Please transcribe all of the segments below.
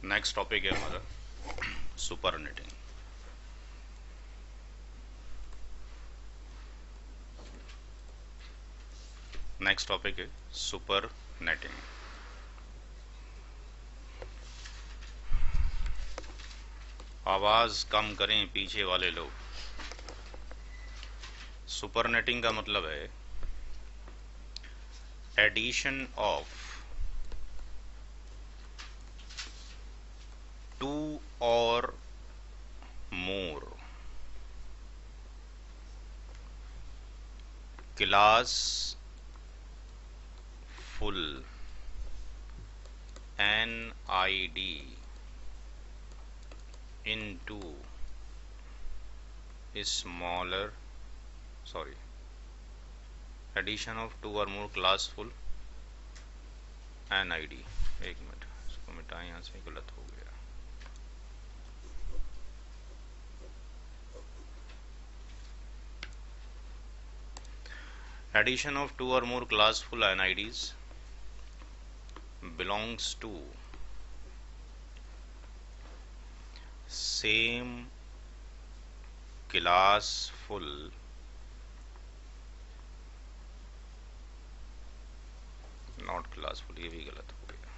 Next topic है हमारा super netting. Next topic है सुपर नेटिंग। आवाज कम करें पीछे वाले लोग। सुपर नेटिंग का मतलब है addition of two or more classful NID into smaller addition of two or more classful NID। एक मिनट इसको मिटाएं, यहाँ से गलत हो गया। Addition of two or more classful NIDs belongs to same classful not classful, ये भी गलत हो गया,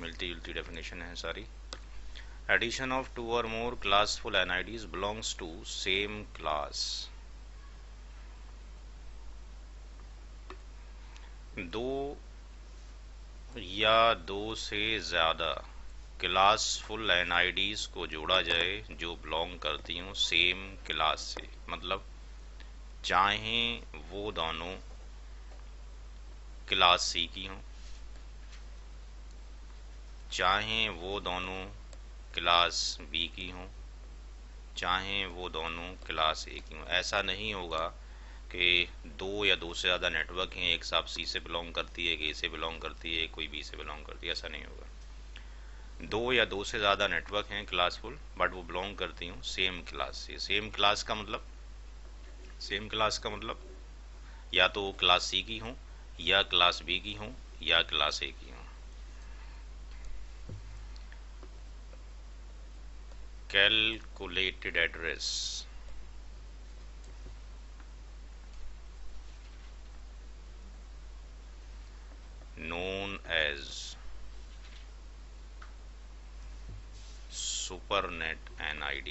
मिलती जुलती डेफिनेशन है सारी। Addition of two or more classful NIDs belongs to same class. दो या दो से ज्यादा क्लासफुल NIDs को जोड़ा जाए जो बिलोंग करती हूँ सेम क्लास से, मतलब चाहे वो दोनों क्लास C की हों, चाहे वो दोनों क्लास B की हों, चाहे वो दोनों क्लास A की हों। ऐसा नहीं होगा कि दो या दो से ज़्यादा नेटवर्क हैं, एक साथ C से बिलोंग करती है, एक A से बिलोंग करती है, कोई B से बिलोंग करती है, ऐसा नहीं होगा। दो या दो से ज़्यादा नेटवर्क हैं क्लासफुल, बट वो बिलोंग करती हूँ सेम क्लास से। सेम क्लास का मतलब या तो क्लास C की हों, या क्लास B की हों, या क्लास A की हों। Calculated address known as SuperNet NID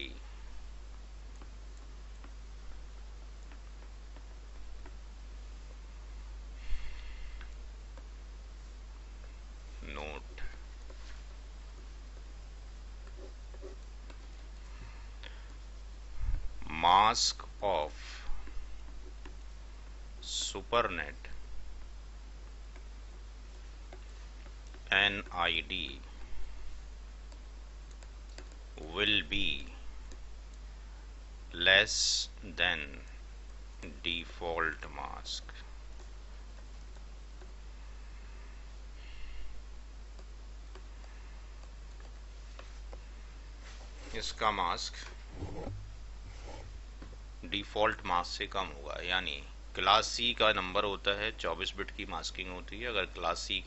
note mask of SuperNet NID will be less than default mask। इसका मास्क डिफॉल्ट मास्क से कम होगा, यानी क्लास C का नंबर होता है 24 बिट की मास्किंग होती है। अगर क्लास C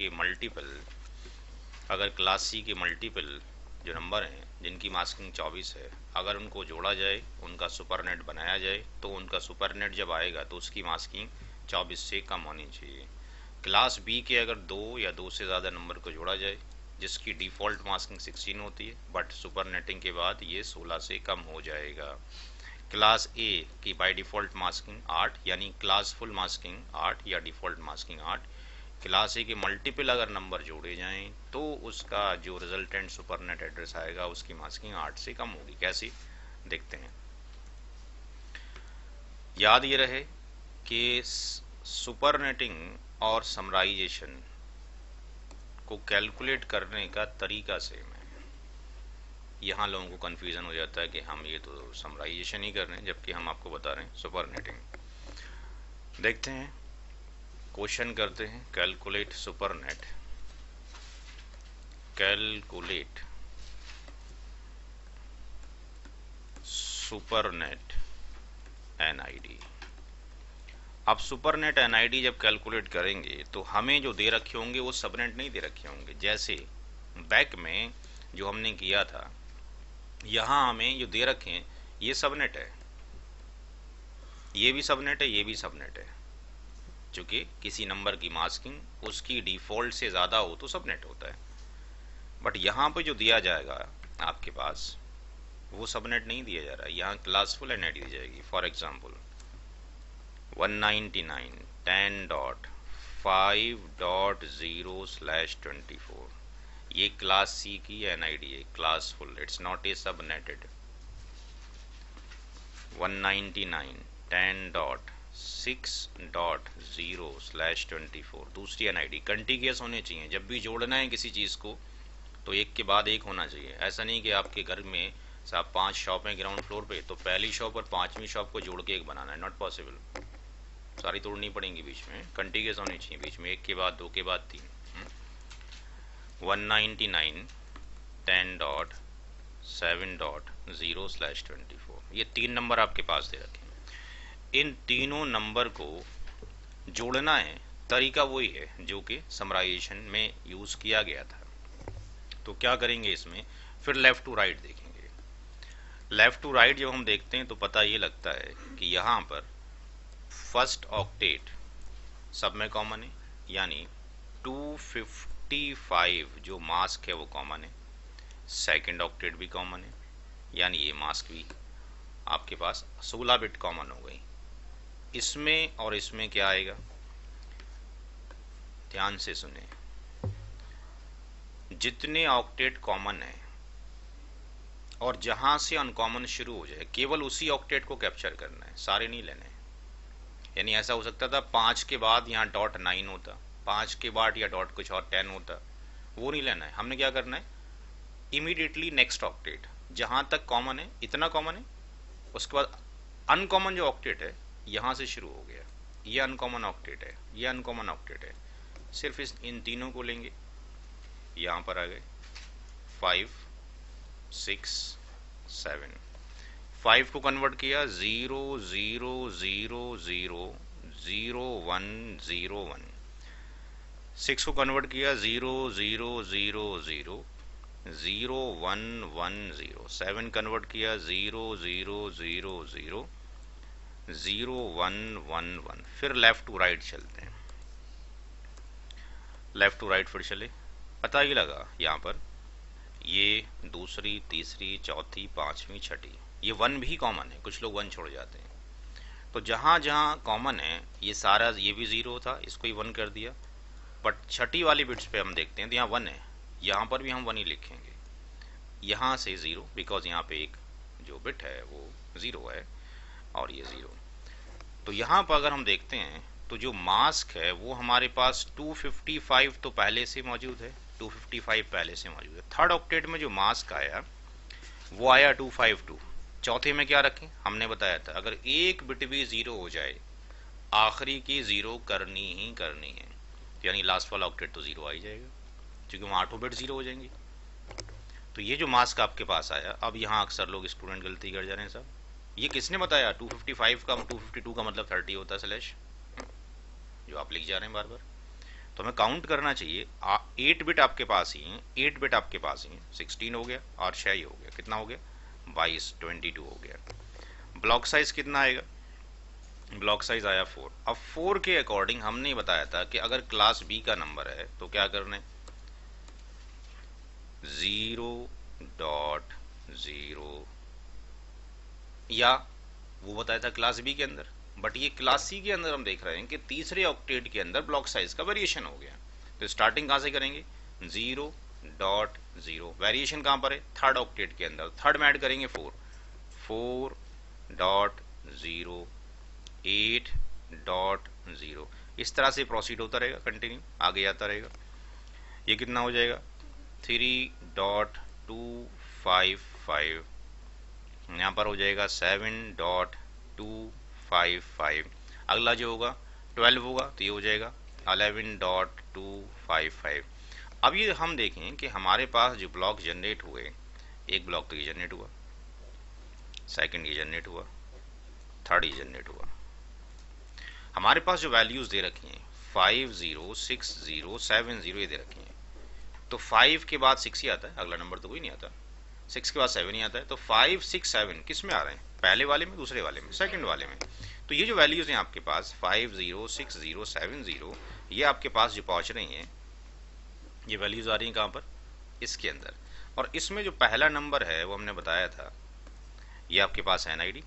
के मल्टीपल जो नंबर हैं जिनकी मास्किंग 24 है, अगर उनको जोड़ा जाए, उनका सुपरनेट बनाया जाए, तो उनका सुपरनेट जब आएगा तो उसकी मास्किंग 24 से कम होनी चाहिए। क्लास B के अगर दो या दो से ज़्यादा नंबर को जोड़ा जाए जिसकी डिफ़ॉल्ट मास्किंग 16 होती है, बट सुपरनेटिंग के बाद ये 16 से कम हो जाएगा। क्लास A की बाय डिफ़ॉल्ट मास्किंग 8, यानी क्लासफुल मास्किंग 8 या डिफ़ॉल्ट मास्किंग 8। क्लास A के मल्टीपल अगर नंबर जोड़े जाएं तो उसका जो रिजल्टेंट सुपरनेट एड्रेस आएगा उसकी मास्किंग 8 से कम होगी। कैसे देखते हैं। याद ये रहे कि सुपरनेटिंग और समराइजेशन को कैलकुलेट करने का तरीका सेम है। यहाँ लोगों को कन्फ्यूज़न हो जाता है कि हम ये तो समराइजेशन ही कर रहे हैं, जबकि हम आपको बता रहे हैं सुपरनेटिंग। देखते हैं, क्वेश्चन करते हैं। Calculate supernet, calculate supernet NID। अब सुपरनेट NID जब कैलकुलेट करेंगे तो हमें जो दे रखे होंगे वो सबनेट नहीं दे रखे होंगे। जैसे बैक में जो हमने किया था, यहाँ हमें जो दे रखे हैं ये सबनेट है, ये भी सबनेट है, ये भी सबनेट है। चूंकि किसी नंबर की मास्किंग उसकी डिफॉल्ट से ज़्यादा हो तो सबनेट होता है, बट यहाँ पे जो दिया जाएगा आपके पास वो सबनेट नहीं दिया जा रहा है, यहाँ क्लासफुल एनआईडी दी जाएगी। फॉर एग्जांपल 199.10.5.0/24, ये क्लास सी की एनआईडी है, क्लासफुल, इट्स नॉट ए सबनेटेड। 199.10.6.0/24 दूसरी एनआईडी। कंटिन्यूअस होने चाहिए, जब भी जोड़ना है किसी चीज़ को तो एक के बाद एक होना चाहिए। ऐसा नहीं कि आपके घर में साहब 5 शॉप हैं ग्राउंड फ्लोर पे, तो पहली शॉप और 5वीं शॉप को जोड़ के एक बनाना है, नॉट पॉसिबल। सारी तोड़नी पड़ेंगी बीच में, कंटिन्यूअस होनी चाहिए बीच में, एक के बाद दो के बाद तीन। 199.10.7.0/24, ये 3 नंबर आपके पास दे रखे हैं। इन तीनों नंबर को जोड़ना है, तरीका वही है जो कि समराइजेशन में यूज़ किया गया था। तो क्या करेंगे इसमें, फिर लेफ़्ट टू राइट देखेंगे। लेफ़्ट टू राइट जब हम देखते हैं तो पता ये लगता है कि यहाँ पर फर्स्ट ऑक्टेट सब में कॉमन है, यानी 255 जो मास्क है वो कॉमन है। सेकंड ऑक्टेट भी कॉमन है, यानी ये मास्क भी आपके पास 16 बिट कॉमन हो गई। इसमें और इसमें क्या आएगा, ध्यान से सुने, जितने ऑक्टेट कॉमन है और जहां से अनकॉमन शुरू हो जाए केवल उसी ऑक्टेट को कैप्चर करना है, सारे नहीं लेने। यानी ऐसा हो सकता था 5 के बाद यहाँ .9 होता, 5 के बाद या डॉट कुछ और 10 होता, वो नहीं लेना है। हमने क्या करना है, इमीडिएटली नेक्स्ट ऑक्टेट जहां तक कॉमन है, इतना कॉमन है, उसके बाद अनकॉमन जो ऑक्टेट है यहाँ से शुरू हो गया, ये अनकॉमन ऑक्टेट है, ये अनकॉमन ऑक्टेट है, सिर्फ इन तीनों को लेंगे। यहाँ पर आ गए 5 6 7, 5 को कन्वर्ट किया 0 0 0 0 0 1 0 1, 6 को कन्वर्ट किया 0 0 0 0 0 1 1 0, 7 कन्वर्ट किया 0 0 0 0 0 1 1 1। फिर लेफ्ट टू राइट चलते हैं, लेफ्ट टू राइट फिर चले, पता ही लगा यहाँ पर ये दूसरी, तीसरी, चौथी, पांचवी, छठी, ये 1 भी कॉमन है, कुछ लोग 1 छोड़ जाते हैं। तो जहाँ जहाँ कॉमन है ये सारा, ये भी 0 था, इसको ही 1 कर दिया। बट छठी वाली बिट्स पे हम देखते हैं तो यहाँ 1 है, यहाँ पर भी हम 1 ही लिखेंगे, यहाँ से 0, बिकॉज यहाँ पे एक जो बिट है वो 0 है और ये 0। तो यहाँ पर अगर हम देखते हैं तो जो मास्क है वो हमारे पास 255 तो पहले से मौजूद है, 255 पहले से मौजूद है। थर्ड ऑक्टेट में जो मास्क आया वो आया 252। चौथे में क्या रखें, हमने बताया था अगर एक बिट भी 0 हो जाए आखिरी की 0 करनी ही करनी है, यानी लास्ट वाला ऑक्टेट तो 0 आ ही जाएगा, क्योंकि वहाँ 8 बिट 0 हो जाएंगे। तो ये जो मास्क आपके पास आया, अब यहाँ अक्सर लोग स्टूडेंट गलती कर जा रहे हैं, साहब ये किसने बताया 255 का 252 का मतलब 30 होता है स्लैश, जो आप लिख जा रहे हैं बार बार। तो हमें काउंट करना चाहिए, 8 बिट आपके पास ही है, 8 बिट आपके पास ही है, 16 हो गया और 6 हो गया, कितना हो गया 22, 22 हो गया। ब्लॉक साइज कितना आएगा, ब्लॉक साइज आया 4। अब 4 के अकॉर्डिंग हमने बताया था कि अगर क्लास बी का नंबर है तो क्या करना है, 0.0, या वो बताया था क्लास बी के अंदर, बट ये क्लास सी के अंदर हम देख रहे हैं कि तीसरे ऑक्टेट के अंदर ब्लॉक साइज का वेरिएशन हो गया। तो स्टार्टिंग कहाँ से करेंगे, 0.0, वेरिएशन कहाँ पर है, थर्ड ऑक्टेट के अंदर, थर्ड में ऐड करेंगे 4, 4.0, 8.0, इस तरह से प्रोसीड होता रहेगा, कंटिन्यू आगे आता रहेगा। ये कितना हो जाएगा 3.255, यहाँ पर हो जाएगा 7.255, अगला जो होगा 12 होगा तो ये हो जाएगा 11.255। अब ये हम देखें कि हमारे पास जो ब्लॉक जनरेट हुए, एक ब्लॉक तो ये जनरेट हुआ, सेकंड ये जनरेट हुआ, थर्ड ये जनरेट हुआ। हमारे पास जो वैल्यूज दे रखी हैं 5 0 6 0 7 0 ये दे रखी हैं, तो 5 के बाद 6 ही आता है, अगला नंबर तो कोई नहीं आता। 6 के बाद 7 ही आता है। तो 5 6 7 किस में आ रहे हैं, पहले वाले में, दूसरे वाले में, सेकंड वाले में। तो ये जो वैल्यूज हैं आपके पास 5 0 6 0 7 0, ये आपके पास जो पहुंच रही हैं, ये वैल्यूज आ रही हैं कहाँ पर, इसके अंदर। और इसमें जो पहला नंबर है वो हमने बताया था, ये आपके पास एनआईडी,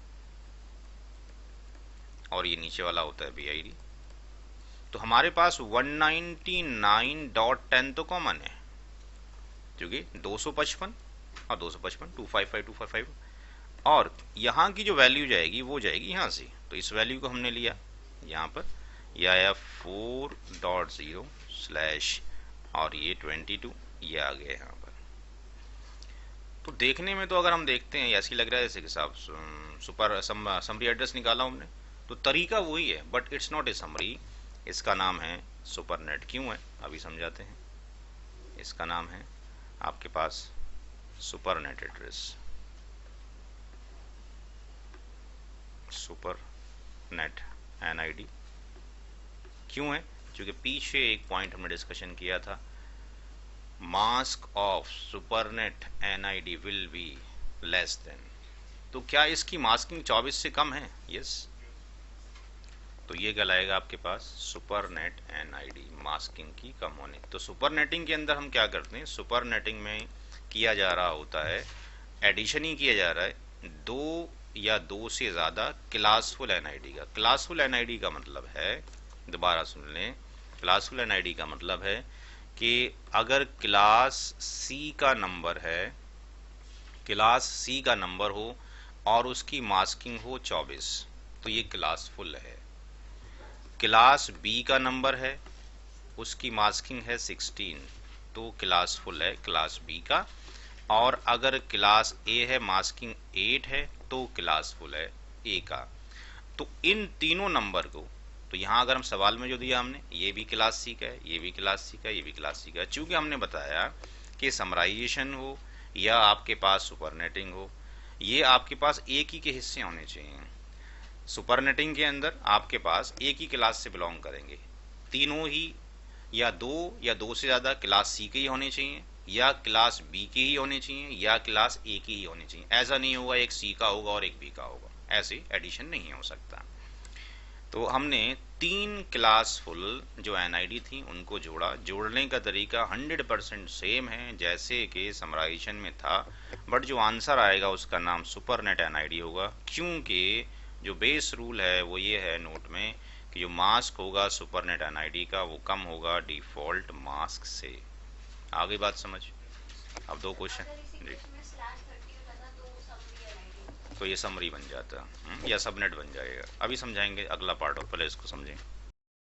और ये नीचे वाला होता है बीआईडी। तो हमारे पास 199.10 तो कॉमन है, क्योंकि 255 और 255 255 255, और यहाँ की जो वैल्यू जाएगी वो जाएगी यहाँ से। तो इस वैल्यू को हमने लिया यहाँ पर, यह आया 4.0 स्लैश और ये 22, ये आ गया यहाँ पर। तो देखने में तो अगर हम देखते हैं ऐसी लग रहा है जैसे कि साहब सुपर समरी एड्रेस निकाला हमने, तो तरीका वही है, but it's not a summary. इसका नाम है सुपरनेट। क्यों है अभी समझाते हैं। इसका नाम है आपके पास सुपरनेट एड्रेस, सुपरनेट एनआईडी। क्यों है, क्योंकि पीछे एक पॉइंट हमने डिस्कशन किया था, mask of supernet NID will be less than. तो क्या इसकी मास्किंग 24 से कम है? यस। तो ये कहलाएगा आपके पास सुपरनेट एनआईडी, मास्किंग की कम होने। तो सुपरनेटिंग के अंदर हम क्या करते हैं, सुपरनेटिंग में किया जा रहा होता है, एडिशन ही किया जा रहा है दो या दो से ज़्यादा क्लासफुल एनआईडी का। क्लासफुल एनआईडी का मतलब है, दोबारा सुन लें, क्लासफुल एनआईडी का मतलब है कि अगर क्लास सी का नंबर है, क्लास सी का नंबर हो और उसकी मास्किंग हो 24, तो ये क्लासफुल है। क्लास बी का नंबर है, उसकी मास्किंग है 16, तो क्लासफुल है क्लास बी का। और अगर क्लास ए है, मास्किंग 8 है, तो क्लासफुल है ए का। तो इन तीनों नंबर को, तो यहाँ अगर हम सवाल में जो दिया हमने, ये भी क्लास सी का है, ये भी क्लास सी का है, ये भी क्लास सी का है। चूंकि हमने बताया कि समराइजेशन हो या आपके पास सुपरनेटिंग हो, ये आपके पास एक ही के हिस्से होने चाहिए। सुपरनेटिंग के अंदर आपके पास एक ही क्लास से बिलोंग करेंगे, तीनों ही या दो से ज़्यादा क्लास सी के ही होने चाहिए, या क्लास बी के ही होने चाहिए, या क्लास ए के ही होने चाहिए। ऐसा नहीं होगा एक सी का होगा और एक बी का होगा, ऐसे एडिशन नहीं हो सकता। तो हमने 3 क्लासफुल जो एनआईडी थी उनको जोड़ा। जोड़ने का तरीका 100% सेम है जैसे कि समराइजेशन में था, बट जो आंसर आएगा उसका नाम सुपरनेट एनआईडी होगा, क्योंकि जो बेस रूल है वो ये है नोट में कि जो मास्क होगा सुपरनेट एनआईडी का वो कम होगा डिफॉल्ट मास्क से। आ गई बात समझ? अब दो क्वेश्चन जी, तो ये समरी बन जाता या सबनेट बन जाएगा। अभी समझाएंगे अगला पार्ट, और पहले इसको समझें।